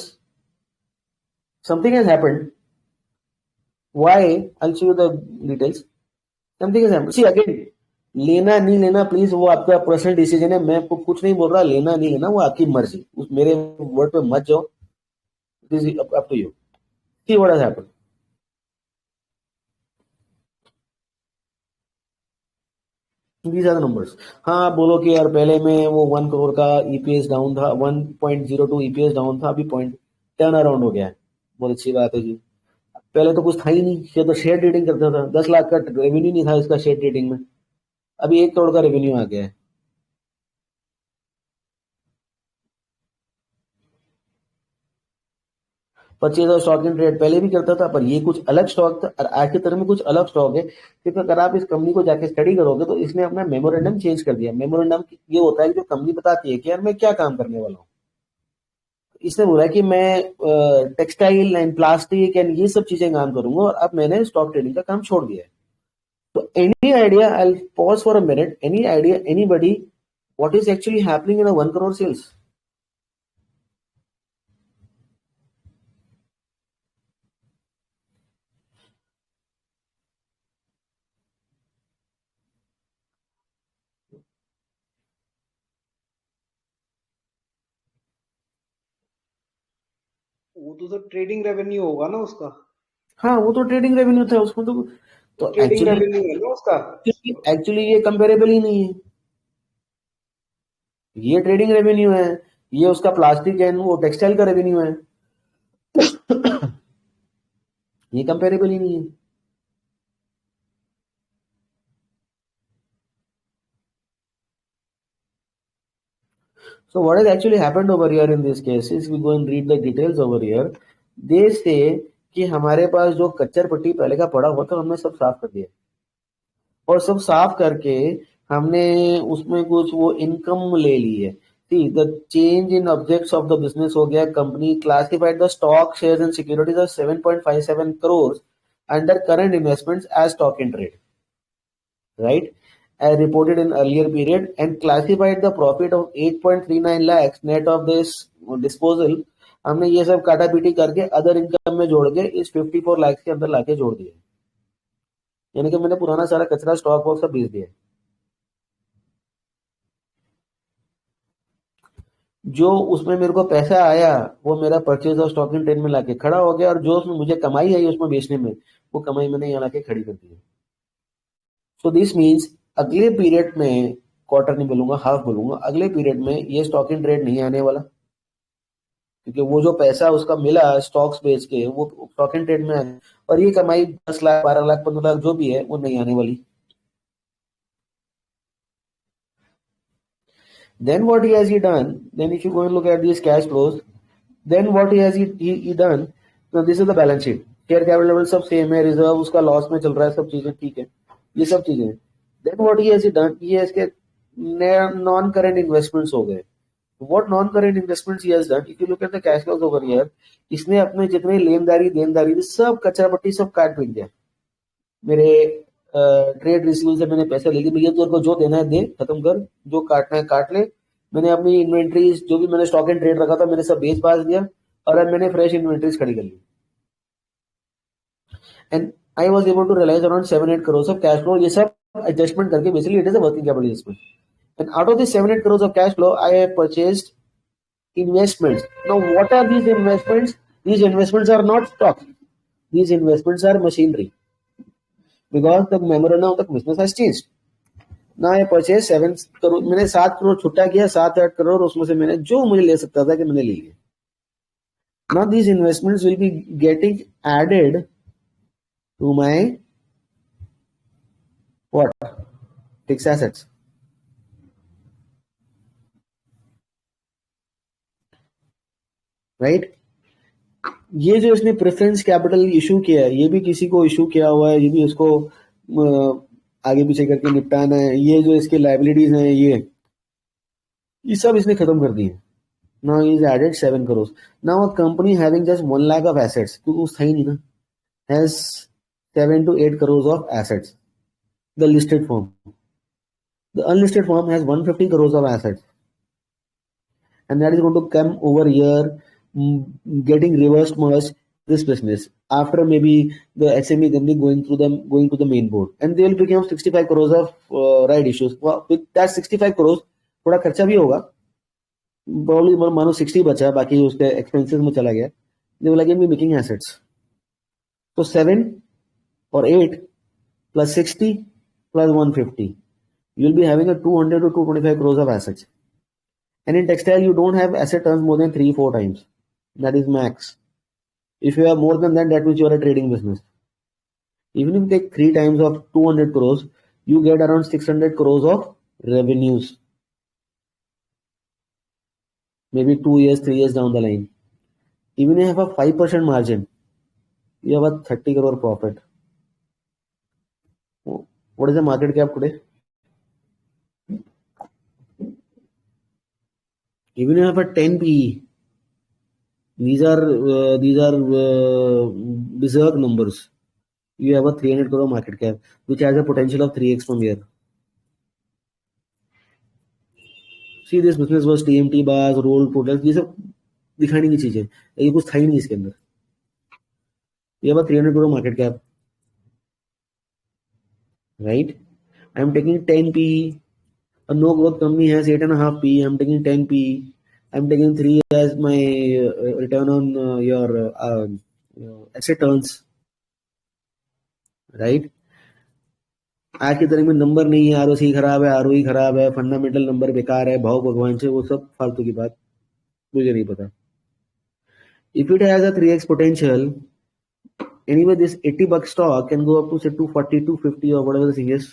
Something has happened. Why? I will show you the details. Something has happened. See again, लेना नहीं लेना प्लीज वो आपका पर्सनल डिसीजन है, मैं आपको कुछ नहीं बोल रहा, लेना नहीं लेना वो आपकी मर्जी, उस मेरे वर्ड पे मत जाओ. It is up to you. See what has happened. These are the numbers. हाँ आप बोलो कि यार पहले में वो 1 करोड़ का ईपीएस डाउन था, 1.02 ईपीएस डाउन था, अभी पॉइंट टर्न अराउंड हो गया है. बहुत अच्छी बात है जी. पहले तो कुछ था ही नहीं, ये तो शेयर ट्रेडिंग करता था, 10 लाख का रेवेन्यू नहीं था इसका शेयर ट्रेडिंग में, अभी 1 करोड़ का रेवेन्यू आ गया है. परचेज और स्टॉक इन ट्रेड पहले भी करता था, पर ये कुछ अलग स्टॉक था और आज की तरह में कुछ अलग स्टॉक है, क्योंकि अगर आप इस कंपनी को जाके स्टडी करोगे तो इसने अपना मेमोरेंडम चेंज कर दिया. मेमोरेंडम ये होता है कि जो कंपनी बताती है कि यार मैं क्या काम करने वाला हूँ. इसने बोला कि मैं टेक्सटाइल एंड प्लास्टिक एंड ये सब चीजें काम करूंगा, और अब मैंने स्टॉक ट्रेडिंग का काम छोड़ दिया है. तो any idea, I will pause for a minute, any idea, anybody, what is actually happening in a 1 crore sales? वो तो सर ट्रेडिंग रेवेन्यू होगा ना उसका। हाँ, वो तो ट्रेडिंग रेवेन्यू था उसमें तो ट्रेडिंग एक्चुअली रेवेन्यू है ना उसका। एक्चुअली ये कंपेरेबल ही नहीं है। ये ट्रेडिंग रेवेन्यू है, ये उसका प्लास्टिक एंड वो टेक्सटाइल का रेवेन्यू है। ये कंपेरेबल ही नहीं है। So what has actually happened over here in this case is we go and read the details over here. They say कि हमारे पास जो कच्चर पट्टी पहले का पड़ा हुआ था हमने सब साफ कर दिया, और सब साफ करके हमने उसमें कुछ वो इनकम ले ली है। See, the change in objects of the business हो गया, company classified the stock, shares and securities of 7.57 crores under current investments as stock in trade, right? As reported in earlier period, and classified the profit of 8.39 lakhs net of this disposal. हमने ये सब काटा पीटी करके अदर इनकम में जोड़ के इस 54 लाख के अंदर लाके जोड़ दिया, यानी कि मैंने पुराना सारा कचरा स्टॉक वॉक सब बेच दिया। जो उसमें मेरे को पैसा आया वो मेरा परचेज और स्टॉक इन ट्रेड में लाके खड़ा हो गया, और जो उसमें मुझे कमाई आई उसमें बेचने में, वो कमाई मैंने यहाँ लाके खड़ी कर दी है। सो दिस मीन्स अगले पीरियड में, क्वार्टर नहीं बोलूंगा, हाफ बोलूंगा, अगले पीरियड में ये स्टॉक इन ट्रेड नहीं आने वाला, क्योंकि वो जो पैसा उसका मिला स्टॉक्स बेच के वो स्टॉक इन ट्रेड में आया, और ये कमाई 10 लाख 12 लाख 15 लाख जो भी है वो नहीं आने वाली। Then what has he done? Then if you go and look at these cash flows, then what has he done? So this is the balance sheet. Share capital level सब सेम है, रिजर्व उसका लॉस में चल रहा है, सब चीजें ठीक है, ये सब चीजें। Then what he has done? ये इसके नॉन करेंट इन्वेस्टमेंट्स हो गए। What non current investments he has done? If you look at the cash flows over here, इसने अपने जितने लेनदारी देनदारी थी सब कचरा पट्टी सब काट पीट दिया। मेरे ट्रेड रिसीवेबल से मैंने पैसे ले लिए, भैया तेरे को जो देना है दे, खत्म कर, जो काटना है काट ले। मैंने अपनी इन्वेंट्रीज जो भी मैंने स्टॉक एंड ट्रेड रखा था मैंने सब बेच पास दिया, और अब मैंने फ्रेश इन्वेंट्रीज खड़ी कर ली, and I was able to realize around 7-8 crore of cash flow. ये सब एडजस्टमेंट करके basically it is a working capital adjustment, and out of this 7-8 crore of cash flow I have purchased investments. Now what are these investments? These investments are not stock, these investments are machinery, because the memorandum of the business has changed. Now I purchased 7 crore, मैंने 7 करोड़ छुट्टा किया, 7-8 करोड़ उसमें से मैंने जो मुझे ले सकता था कि मैंने ले लिया। Now these investments will be getting added to my what? Fixed assets. Right? ये जो इसने प्रेफरेंस कैपिटल इशू किया है, ये भी किसी को इशू किया हुआ है, ये भी उसको आगे पीछे करके निपटाना है। ये जो इसके लाइबिलिटीज हैं ये सब इसने खत्म कर दिए। Now is added 7 crore. Now a company having just 1 lakh of assets, क्योंकि उस था ही नहीं ना, has 7 to 8 crores of assets, the listed firm. The unlisted firm has 150 crores of assets, and that is going to come over here, getting reversed merged this business after maybe the SME company going to the main board, and they will become 65 crores of right issues. Well, with that 65 crores थोड़ा खर्चा भी होगा, probably मानो 60 बचा, बाकी उसके expenses में चला गया, they will again be making assets. So 7 or 8 plus 60 plus 150, you will be having a 200 to 225 crores of assets. And in textile, you don't have asset turns more than 3-4 times. That is max. If you have more than that, that means you are a trading business. Even if you take 3 times of 200 crores, you get around 600 crores of revenues. Maybe 2 years, 3 years down the line. Even if you have a 5% margin, you have a 30 crore profit. What is the market cap today? Even if you have a 10 PE, these are berserk numbers. You have a 300 crore market cap, which has a potential of 3x from here. See, this business was TMT bars, rolled products, ये सब दिखाने की चीजें, ये कुछ था ही नहीं इसके अंदर। You have a 300 crore market cap, right? I'm taking 10 PE. A no growth company has 8.5 PE. I'm taking 10 PE. I'm taking 3 as my return on your asset turns, right? आज की तारीख में नंबर नहीं है, आरओसी खराब है, आरओई खराब है, फंडामेंटल नंबर बेकार है, भाव भगवान से, वो सब फालतू की बात, मुझे नहीं पता. If it has a 3x potential, anyway, this $80 stock can go up to say 240, 250 or whatever the thing is.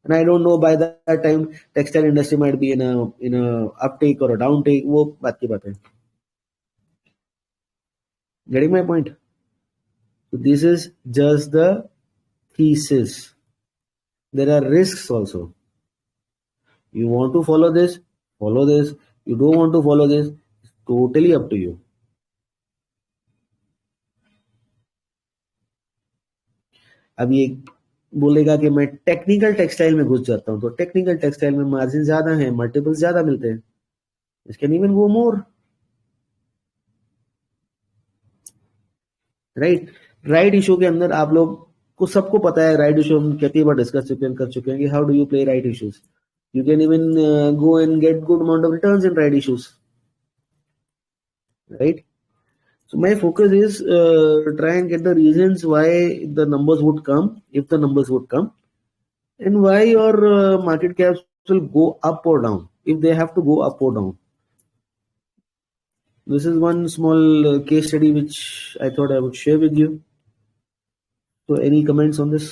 And I don't know by that time textile industry might be in a uptake or a downtake. वो बात की बात है. Getting my point? So this is just the thesis. There are risks also. You want to follow this, follow this. You don't want to follow this, it's totally up to you. अब ये बोलेगा कि मैं टेक्निकल टेक्सटाइल में घुस जाता हूं, तो टेक्निकल टेक्सटाइल में मार्जिन ज्यादा है, मल्टीपल्स ज्यादा मिलते हैं. This can even go more. Right issue के अंदर आप लोग को सबको पता है, राइट इशू हम कितनी बार डिस्कस कर चुके हैं कि how do you play right issues. You can even go and get good amount of returns in right issues, right? So my focus is try and get the reasons why the numbers would come, if the numbers would come, and why your market caps will go up or down, if they have to go up or down. This is one small case study which I thought I would share with you. So any comments on this?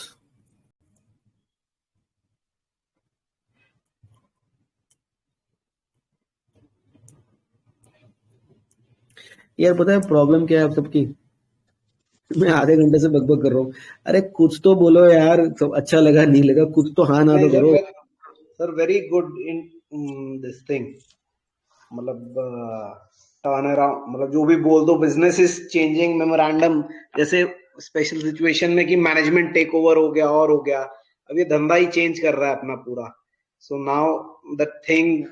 यार पता है प्रॉब्लम क्या है आप सबकी? मैं आधे घंटे से बकबक कर रहा हूँ. अरे कुछ तो बोलो यार, तो अच्छा लगा नहीं लगा, कुछ तो हाँ ना तो करो. Sir very good in this thing, मतलब टर्न अराउंड, मतलब जो भी बोल दो, बिजनेस इज चेंजिंग, मेमोरेंडम जैसे स्पेशल सिचुएशन में कि मैनेजमेंट टेक ओवर हो गया और हो गया, अब ये धंधा ही चेंज कर रहा है अपना पूरा. So now the thing,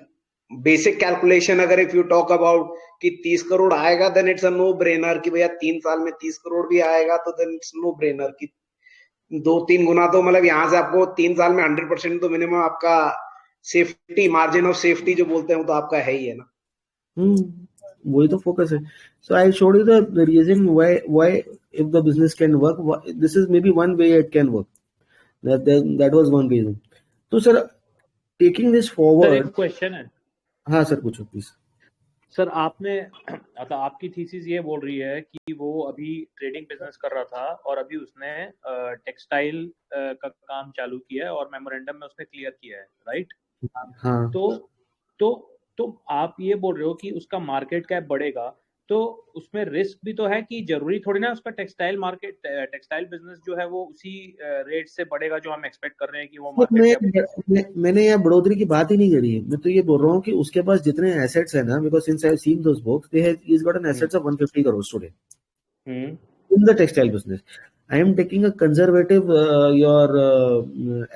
basic calculation, अगर इफ यू टॉक अबाउट कि 30 करोड़ आएगा, then it's a no brainer कि भैया 3 साल में 30 करोड़ भी आएगा, तो देन इट्स नो ब्रेनर कि 2-3 गुना, तो मतलब यहाँ से आपको 3 साल में 100% तो मिनिमम आपका सेफ्टी, मार्जिन ऑफ सेफ्टी जो बोलते हैं, वो तो आपका है ही है ना. वही तो फोकस है. So I showed you the reason why if the business can work, this is maybe one way it can work. That was one reason. तो sir taking this sir forward, एक क्वेश्चन है. हाँ सर पूछो प्लीज. सर आपने मतलब आपकी थीसिस ये बोल रही है कि वो अभी ट्रेडिंग बिजनेस कर रहा था और अभी उसने टेक्सटाइल का काम चालू किया है और मेमोरेंडम में उसने क्लियर किया है, राइट? हाँ तो आप ये बोल रहे हो कि उसका मार्केट कैप बढ़ेगा, तो उसमें रिस्क भी तो है कि जरूरी थोड़ी ना उसका टेक्सटाइल बिजनेस जो है वो उसी रेट से बढ़ेगा जो हम एक्सपेक्ट कर रहे हैं कि वो मार्केट कैप. मैंने यहाँ बढ़ोतरी की बात ही नहीं करी है. मैं तो ये बोल रहा हूँ कि उसके पास जितने एसेट्स है ना, because since I have seen those books, they have is got an assets of 150 crore today in the textile business. I am taking a conservative your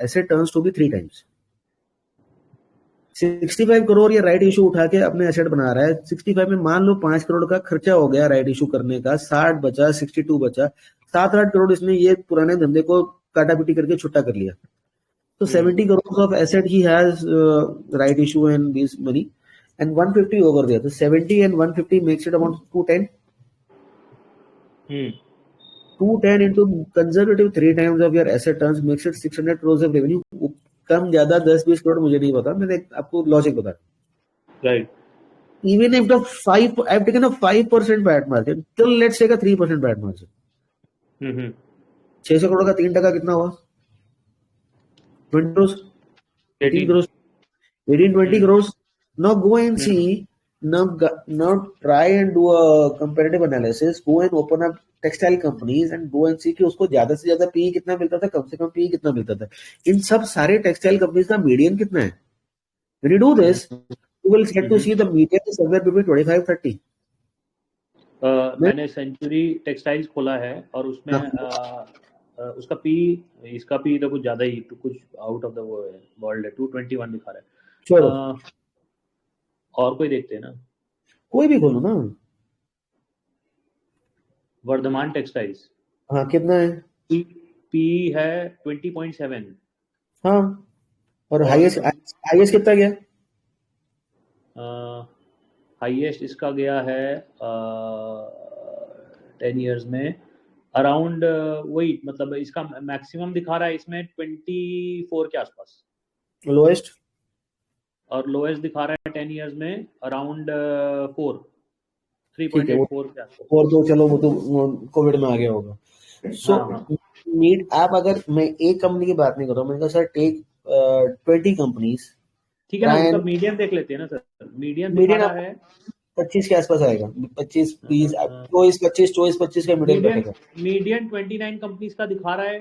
asset turns to be 3 times. 65 crore या राइट इशू उठा के अपने एसेट बना रहा है. 65 में मान लो 5 करोड़ का खर्चा हो गया राइट इशू करने का, 60 बचा, 62 बचा, 7-8 करोड़ इसने ये पुराने धंधे को काटा पीटी करके छुट्टा कर लिया. तो 70 crore of asset he has right issue and this money and 150 over there. So 70 and 150 makes it about 210. 210 into conservative 3 times of your asset turns makes it 600 crores of revenue. कम ज्यादा 10-20 करोड़ मुझे नहीं पता, मैंने आपको लॉजिक बता. Right. Even if the 5, I've taken a 5% PAT margin, till let's take a 3% PAT margin. 600 crore का 3% कितना हुआ? 20 crores, 18 crores, 18-20 crores. Now go and see. Now try and do a comparative analysis. Go and open up textile companies and go and see कि उसको ज्यादा से ज्यादा पीई कितना मिलता था, कम से कम पीई कितना मिलता था. इन सब सारे टेक्सटाइल कंपनीज का मीडियन कितना है? When you do this, you will get to see the median is somewhere between 25-30. मैंने सेंचुरी टेक्सटाइल्स खोला है और उसमें उसका पी, इसका पी तो कुछ ज्यादा ही, तो कुछ आउट ऑफ द वर्ल्ड है, 221 दिखा रहा है. छोड़ो, और कोई देखते हैं ना, कोई भी खोलो ना. वर्धमान टेक्सटाइल्स, हाँ कितना है? पी है 20.7. हाँ, और हाईएस्ट कितना गया? हाईएस्ट इसका गया है 10 इयर्स में अराउंड वही, मतलब इसका मैक्सिमम दिखा रहा है इसमें 24 के आसपास, लोएस्ट और लोएस्ट दिखा रहा है 10 इयर्स में अराउंड 4 ठीक है, 3.84 के आसपास। और तो चलो वो तो कोविड में आ गया होगा। सो हाँ हाँ नीड आप, अगर मैं एक कंपनी की बात नहीं कर रहा हूँ, मैंने कहा सर टेक 20 कंपनीज, ठीक है ना, ट्राई उसका एंड मीडियन देख लेते हैं ना सर। मीडियन दिखा मीडियन रहा आप है 25 के आसपास आएगा, 25 20 24 25 का मीडियन मीडियन बैठेगा। मीडियन 29 कंपनीज का दिखा रहा है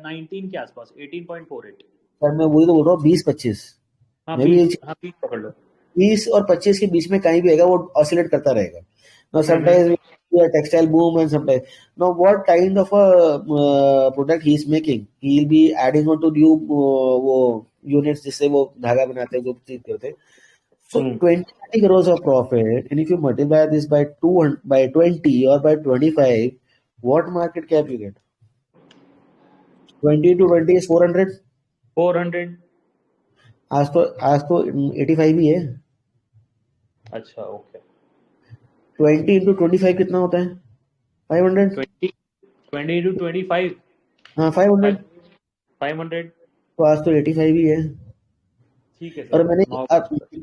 19 के आसपास, 18.48। सर मैं वही तो बोल रहा हूँ, 20-25 हाँ मैं भी 20, हाँ 20 पकड़ लो। 20 और 25 के बीच में कहीं भी आएगा, वो ऑसिलेट करता रहेगा। Now hmm. sometimes a textile boom and sometimes now what kind of a product he is making, he will be adding on to new वो units जिससे वो धागा बनाते हैं, जो चीज करते हैं। So 20 crores of profit, and if you multiply this by 200 by 20 or by 25, what market cap you get? 20 to 20 is 400। 400। आज तो 85 ही है। अच्छा ओके। 20 into 25 कितना होता है? 500। 20 to 25। हाँ 500। 500। तो आज तो 85 ही है। ठीक है और सर।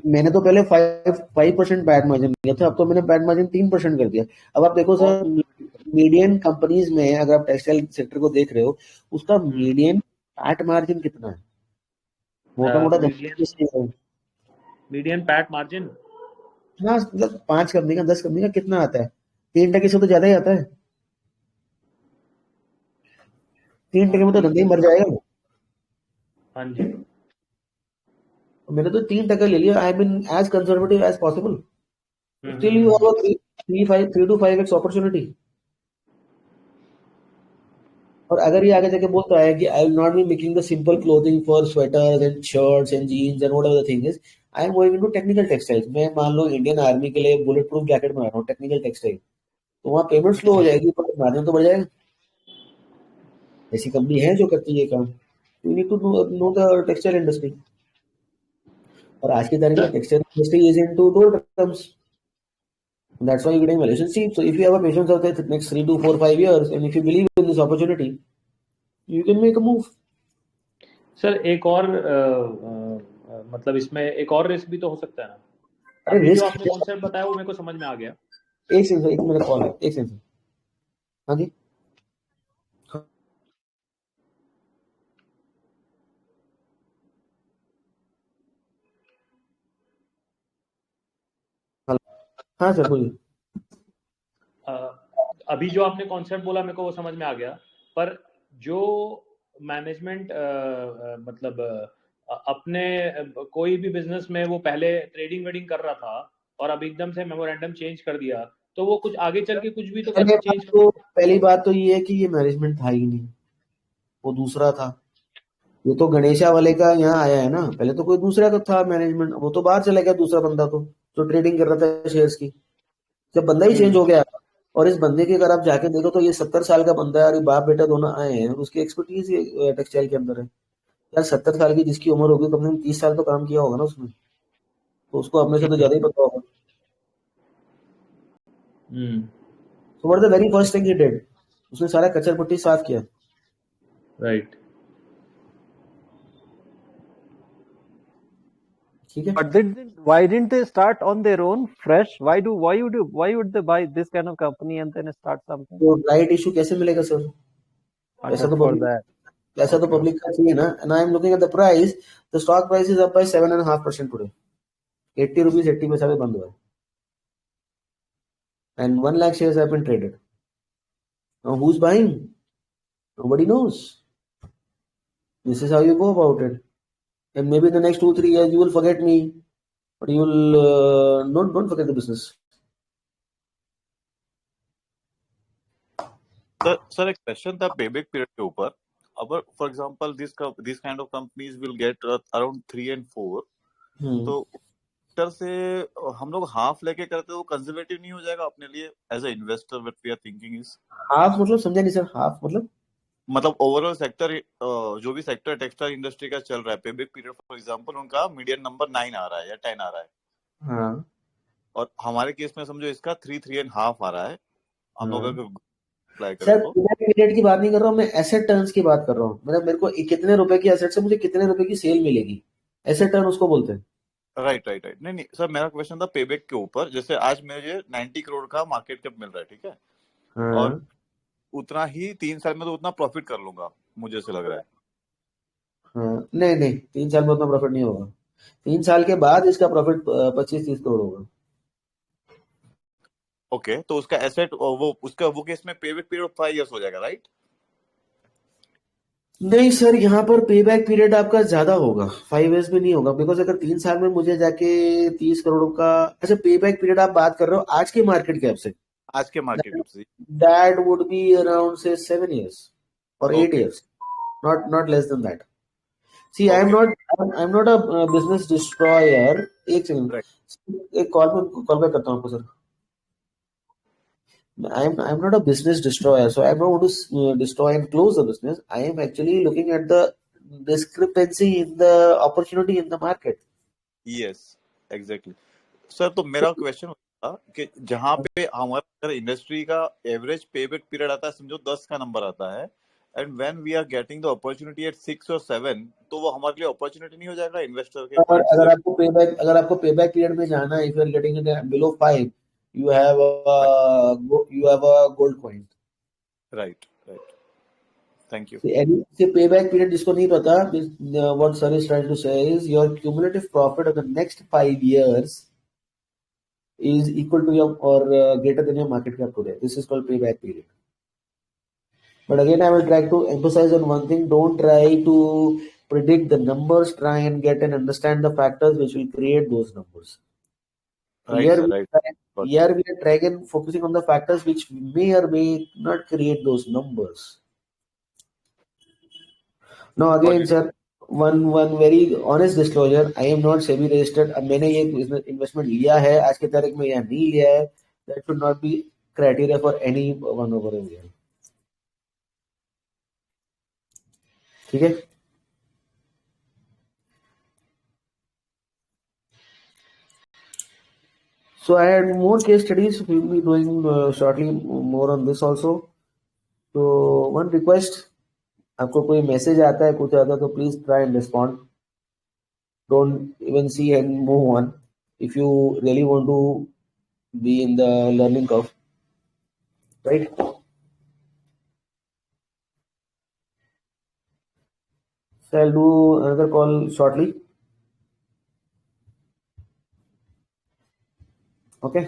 मैंने तो पहले 5% बैड मार्जिन लिया था, अब तो मैंने बैड मार्जिन 3% कर दिया। अब आप देखो सर, मीडियन कंपनीज में अगर आप टेक्सटाइल सेक्टर को देख रहे हो, उसका मीडियन पैट मार्जिन कितना है? मोटा मोटा मीडियन पैट मार्जिन, हाँ, मतलब 5 कंपनी का 10 कंपनी का कितना आता है? 3% से तो ज्यादा ही आता है। 3% में तो धंधा ही मर जाएगा। हाँ जी। मैंने तो 3% ले लिया। I been as conservative as possible. Still you have a 3 to 5x opportunity. और अगर ये आगे जाके बोलता है कि I will not be making the simple clothing for sweaters and shirts and jeans and whatever the thing is, I am going into technical textiles. मैं मान लो इंडियन आर्मी के लिए बुलेट प्रूफ जैकेट बना रहा हूँ, टेक्निकल टेक्सटाइल, तो वहाँ पेमेंट स्लो हो जाएगी पर मार्जिन तो बढ़ जाएगा। ऐसी कंपनी है जो करती है काम। You need to know the textile industry. और आज की तारीख में टेक्सटाइल इंडस्ट्री इज इनटू दो terms. That's why you're getting valuation. See, so if you have a patience of the next 3 to 4 5 years, and if you believe in this opportunity, you can make a move. Sir एक और मतलब इसमें एक और रिस्क भी तो हो सकता है ना। अरे अभी जो रिस्क, आपने कॉन्सेप्ट बताया वो मेरे को समझ में आ गया। एक सेकंड, एक मेरा कॉल है, एक सेकंड। हाँ जी, हाँ सर बोलिए। अभी जो आपने कॉन्सेप्ट बोला मेरे को वो समझ में आ गया, पर जो मैनेजमेंट मतलब अपने कोई भी बिजनेस में वो पहले ट्रेडिंग वेडिंग कर रहा था और अब एकदम से मेमोरेंडम चेंज कर दिया, तो वो कुछ आगे चल के कुछ भी तो करके चेंज कर। पहली बात तो ये है कि ये मैनेजमेंट था ही नहीं, वो दूसरा था। ये तो गणेशा वाले का यहाँ आया है ना, पहले तो कोई दूसरा का था मैनेजमेंट, वो तो बाहर चला गया दूसरा बंदा, तो जो ट्रेडिंग कर रहा था शेयर्स की। जब बंदा ही चेंज हो गया, और इस बंदे की अगर आप जाके देखो तो ये 70 साल का बंदा है, और ये बाप बेटा दोनों आए हैं, उसकी एक्सपर्टीज टेक्सटाइल के अंदर है। यार 70 साल की जिसकी उम्र होगी, कम से कम 30 साल तो काम किया होगा ना उसने, तो उसको अपने से तो ज्यादा ही पता होगा। So what is the very first thing he did? उसने सारा कचर पट्टी साफ किया। राइट। ठीक है। But why didn't they start on their own fresh? Why would they buy this kind of company and then start something? तो राइट इशू कैसे मिलेगा सर? पैसा तो For पब्लिक, that. पैसा तो पब्लिक का चाहिए ना। And I am looking at the price, the stock price is up by 7.5% today. 80 rupees 80 पैसा पे बंद हुआ है, and 1 lakh shares have been traded. Now who is buying? Nobody knows. This is how you go about it, and maybe in the next 2-3 years you will forget me, but you will don't forget the business. Sir एक क्वेश्चन था पेबैक पीरियड के ऊपर। अब for example this kind of companies will get around 3 and 4, तो इधर से हम लोग हाफ लेके करते, वो कंजर्वेटिव नहीं हो जाएगा अपने लिए as a investor? What we are thinking is, half मतलब समझा नहीं सर। हाफ मतलब ओवरऑल सेक्टर, जो भी सेक्टर टेक्सटाइल इंडस्ट्री का चल रहा है, पेबैक पीरियड फॉर एग्जांपल उनका मीडियन नंबर 9 आ रहा है या 10 आ रहा है, हाँ, और हमारे केस में समझो इसका 3.5 आ रहा है, हम लोग हाँ। अगर अप्लाई करें सर तो। पेबैक पीरियड की बात नहीं कर रहा हूँ मैं, एसेट टर्न्स की बात कर रहा हूँ। मतलब मेरे को कितने रुपए की एसेट से मुझे कितने रुपए की सेल मिलेगी, एसेट टर्न उसको बोलते हैं। Right right right. नहीं नहीं सर, मेरा क्वेश्चन था पेबैक के ऊपर। जैसे आज मुझे 90 करोड़ का मार्केट कैप मिल रहा है, ठीक है, और हाँ उतना ही 3 साल में तो उतना प्रॉफिट कर लूंगा, मुझे ऐसे लग रहा है। हाँ, नहीं नहीं 3 साल में उतना प्रॉफिट नहीं होगा। 3 साल के बाद इसका प्रॉफिट 25-30 करोड़ होगा। ओके, तो उसका एसेट वो केस में पेबैक पीरियड 5 years हो जाएगा, राइट? नहीं सर, यहाँ पर पे बैक पीरियड आपका ज्यादा होगा, 5 years में नहीं होगा। बिकॉज अगर 3 साल में मुझे जाके 30 करोड़ का, अच्छा पे बैक पीरियड आप बात कर रहे हो आज के मार्केट कैप से, आज के मार्केट कैप से। दैट वुड बी अराउंड से 7 years or 8 okay years, not less than that. See, okay I'm not a business destroyer. एक सेकंड, राइट। एक कॉल बैक करता हूँ आपको sir. I'm not a business destroyer, so I'm not going to destroy and close the business. I am actually looking at the discrepancy in the opportunity in the market. Yes exactly. Sir तो मेरा क्वेश्चन था कि जहाँ पे हमारा इंडस्ट्री का एवरेज पेबैक पीरियड आता है, समझो 10 का नंबर आता है, and when we are getting the opportunity at 6 or 7, तो वो हमारे लिए अपॉर्चुनिटी नहीं हो जाएगा इन्वेस्टर के और पॉइंट से? अगर आपको पेबैक पीरियड में जाना है, if you are getting it below 5, you have a gold coin. Right right, thank you. See, payback period जिसको नहीं पता, what sir is trying to say is your cumulative profit of the next 5 years is equal to your or greater than your market cap today. This is called payback period. But again, I will try to emphasize on one thing: don't try to predict the numbers. Try and get and understand the factors which will create those numbers. Right Here sir, we right. here we are trying and focusing on the factors which may or may not create those numbers. Now again, sir, one very honest disclosure: I am not SEBI registered. अब मैंने ये इन्वेस्टमेंट लिया है आज की तारीख में या नहीं लिया है, that should not be criteria for any one over India. ठीक है? So I had more case studies. We will be doing shortly more on this also. So one request: आपको कोई मैसेज आता है, कुछ आता है, तो please try and respond. Don't even see and move on if you really want to be in the learning curve, right? So I'll do another call shortly. Okay.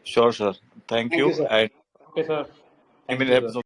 Sure sir, thank Thank you. you, sir. And okay sir, thank email you help sir.